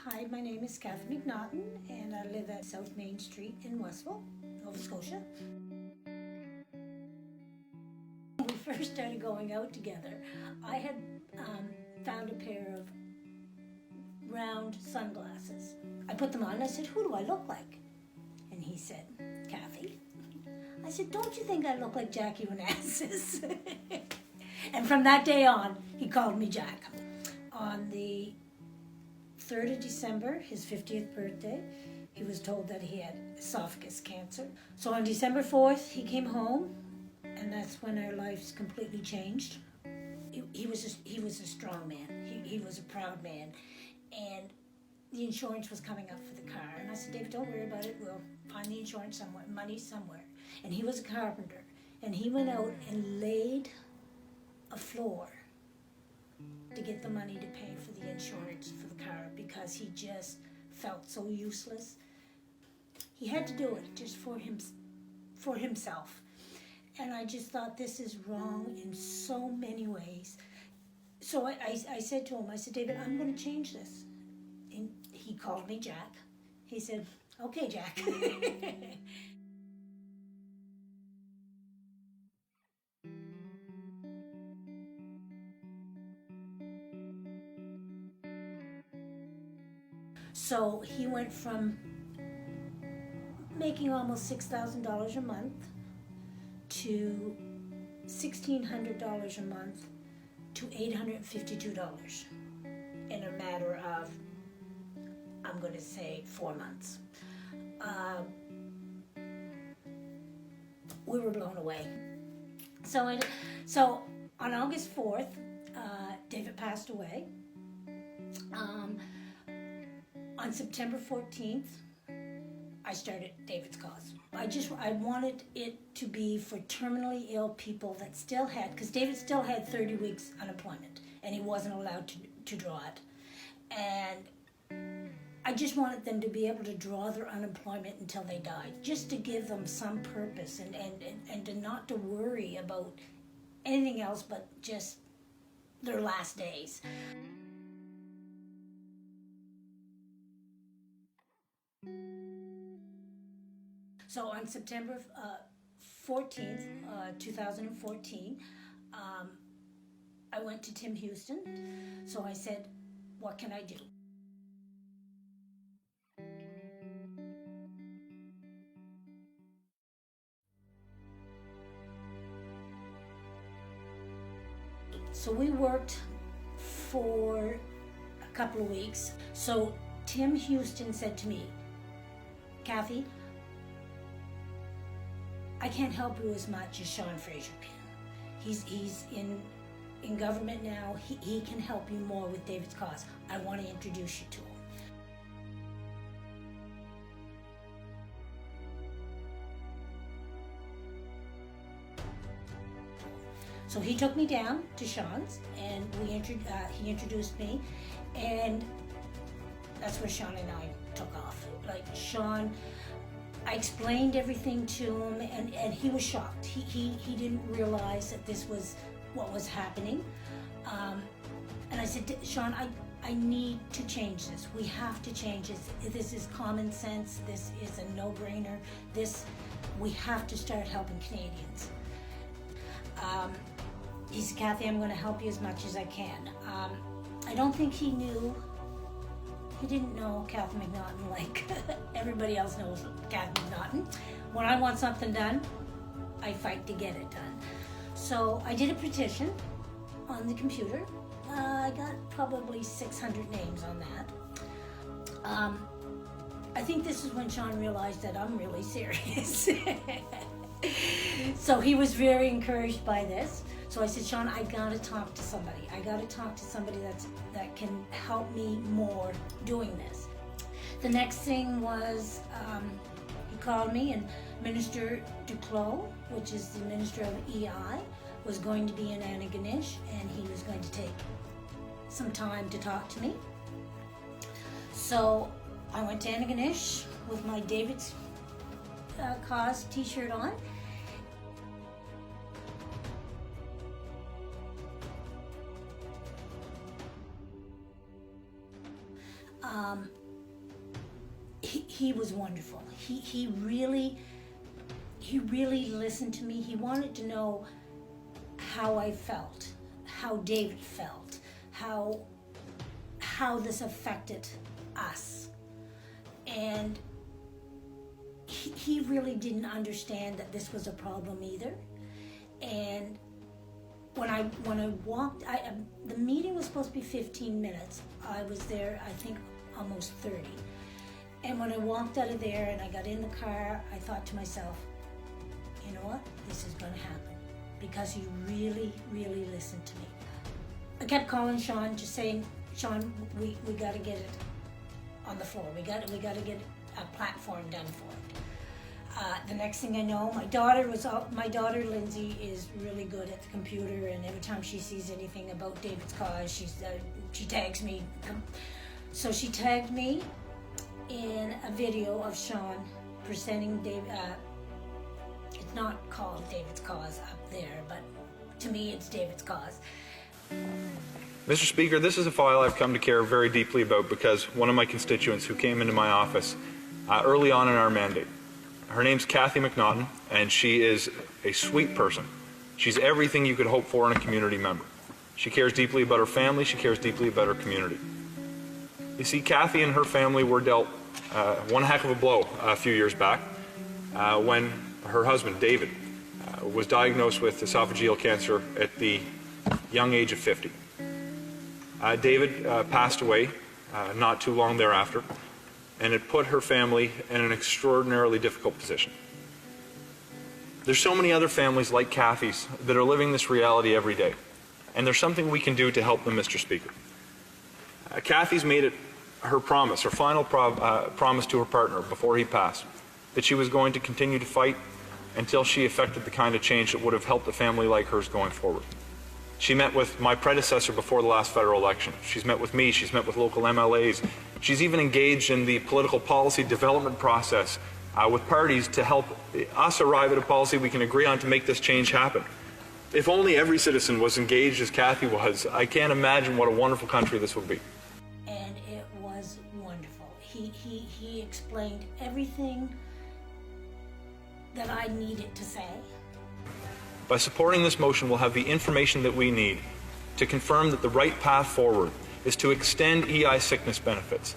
Hi, my name is Kathy McNaughton, and I live at South Main Street in Westville, Nova Scotia. When we first started going out together, I had found a pair of round sunglasses. I put them on and I said, "Who do I look like?" And he said, "Kathy." I said, "Don't you think I look like Jackie Onassis?" And from that day on, he called me Jack. On the 3rd of December, his 50th birthday, he was told that he had esophagus cancer. So on December 4th, he came home, and that's when our lives completely changed. He was a strong man. He was a proud man, and the insurance was coming up for the car. And I said, "David, don't worry about it. We'll find the insurance somewhere, money somewhere." And he was a carpenter, and he went out and laid a floor to get the money to pay for the insurance for the car because he just felt so useless. He had to do it just for himself. And I just thought, this is wrong in so many ways. So I said to him, I said, "David, I'm going to change this." And he called me Jack. He said, "Okay, Jack." So he went from making almost $6,000 a month to $1,600 a month to $852 in a matter of, I'm going to say, 4 months. We were blown away. So on August 4th, David passed away. On September 14th, I started David's Cause. I wanted it to be for terminally ill people that still had, because David still had 30 weeks unemployment, and he wasn't allowed to draw it. And I just wanted them to be able to draw their unemployment until they died, just to give them some purpose and to not to worry about anything else but just their last days. So on September 14th, 2014, I went to Tim Houston. So I said, "What can I do?" So we worked for a couple of weeks. So Tim Houston said to me, "Kathy, I can't help you as much as Sean Fraser can. He's in government now. He can help you more with David's Cause. I want to introduce you to him." So he took me down to Sean's, and he introduced me, and that's where Sean and I took off. Like, Sean, I explained everything to him, and he was shocked. He didn't realize that this was what was happening. And I said, "Sean, I need to change this. We have to change this. This is common sense. This is a no-brainer. We have to start helping Canadians." He said, "Kathy, I'm going to help you as much as I can." I don't think he didn't know Kathy McNaughton like everybody else knows Kathy McNaughton. When I want something done, I fight to get it done. So I did a petition on the computer. I got probably 600 names on that. I think this is when Sean realized that I'm really serious. So he was very encouraged by this. So I said, "Sean, I gotta talk to somebody. I gotta talk to somebody that can help me more doing this." The next thing was, he called me, and Minister Duclos, which is the Minister of EI, was going to be in Antigonish, and he was going to take some time to talk to me. So I went to Antigonish with my David's Cause t-shirt on. he was wonderful. He really listened to me. He wanted to know how I felt, how David felt, how this affected us. And he really didn't understand that this was a problem either. And when I walked, the meeting was supposed to be 15 minutes. I was there, I think, almost 30. And when I walked out of there and I got in the car, I thought to myself, you know what? This is going to happen, because he really, really listened to me. I kept calling Sean, just saying, Sean, we got to get it on the floor. We got to get a platform done for it. The next thing I know, my daughter Lindsay is really good at the computer, and every time she sees anything about David's cause, she tags me. So she tagged me in a video of Sean presenting David. It's not called David's Cause up there, but to me it's David's Cause. Mr. Speaker, this is a file I've come to care very deeply about because one of my constituents who came into my office early on in our mandate. Her name's Kathy McNaughton, and she is a sweet person. She's everything you could hope for in a community member. She cares deeply about her family. She cares deeply about her community. You see, Kathy and her family were dealt one heck of a blow a few years back when her husband, David, was diagnosed with esophageal cancer at the young age of 50. David passed away not too long thereafter, and it put her family in an extraordinarily difficult position. There's so many other families like Kathy's that are living this reality every day, and there's something we can do to help them, Mr. Speaker. Kathy's made it her promise, her final promise to her partner before he passed, that she was going to continue to fight until she effected the kind of change that would have helped a family like hers going forward. She met with my predecessor before the last federal election. She's met with me. She's met with local MLAs. She's even engaged in the political policy development process with parties to help us arrive at a policy we can agree on to make this change happen. If only every citizen was engaged as Kathy was, I can't imagine what a wonderful country this would be. And it was wonderful. He explained everything that I needed to say. By supporting this motion, we'll have the information that we need to confirm that the right path forward is to extend EI sickness benefits,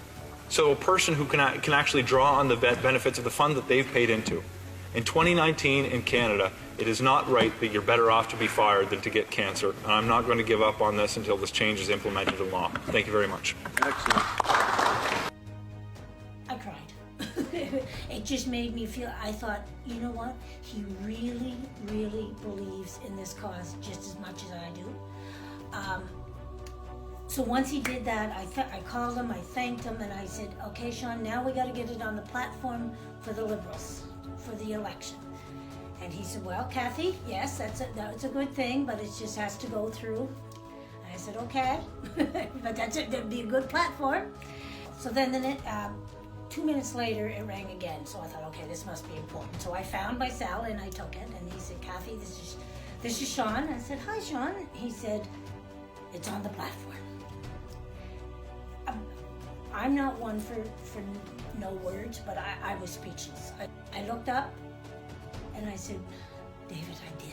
so a person who can actually draw on the benefits of the fund that they've paid into. In 2019 in Canada, it is not right that you're better off to be fired than to get cancer, and I'm not going to give up on this until this change is implemented in law. Thank you very much. Excellent. I cried. It just made me feel, I thought, you know what? He really, really believes in this cause just as much as I do. So once he did that, I called him, I thanked him, and I said, okay, Sean, now we got to get it on the platform for the Liberals, for the election. And he said, well, Kathy, yes, that's a good thing, but it just has to go through. And I said, okay, but that'd be a good platform. So then 2 minutes later, it rang again. So I thought, okay, this must be important. So I found my cell and I took it, and he said, Kathy, this is Sean. I said, hi, Sean. He said, it's on the platform. I'm not one for no words, but I was speechless. I looked up and I said, David, I did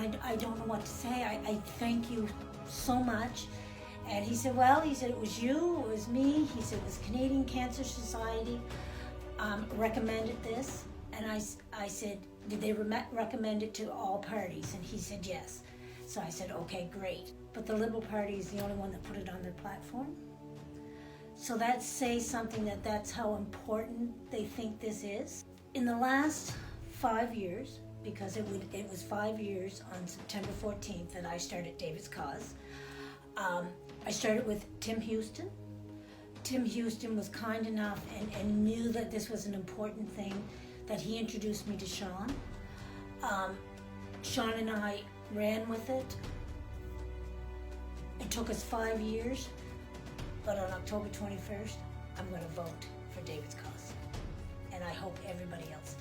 it. I don't know what to say. I thank you so much. And he said, well, it was you, it was me. He said, it was Canadian Cancer Society recommended this. And I said, did they recommend it to all parties? And he said, yes. So I said, okay, great. But the Liberal Party is the only one that put it on their platform. So that says something that's how important they think this is. In the last 5 years, because it was 5 years on September 14th that I started David's Cause. I started with Tim Houston. Tim Houston was kind enough and knew that this was an important thing, that he introduced me to Sean. Sean and I ran with it. It took us 5 years, but on October 21st, I'm going to vote for David's Cause. And I hope everybody else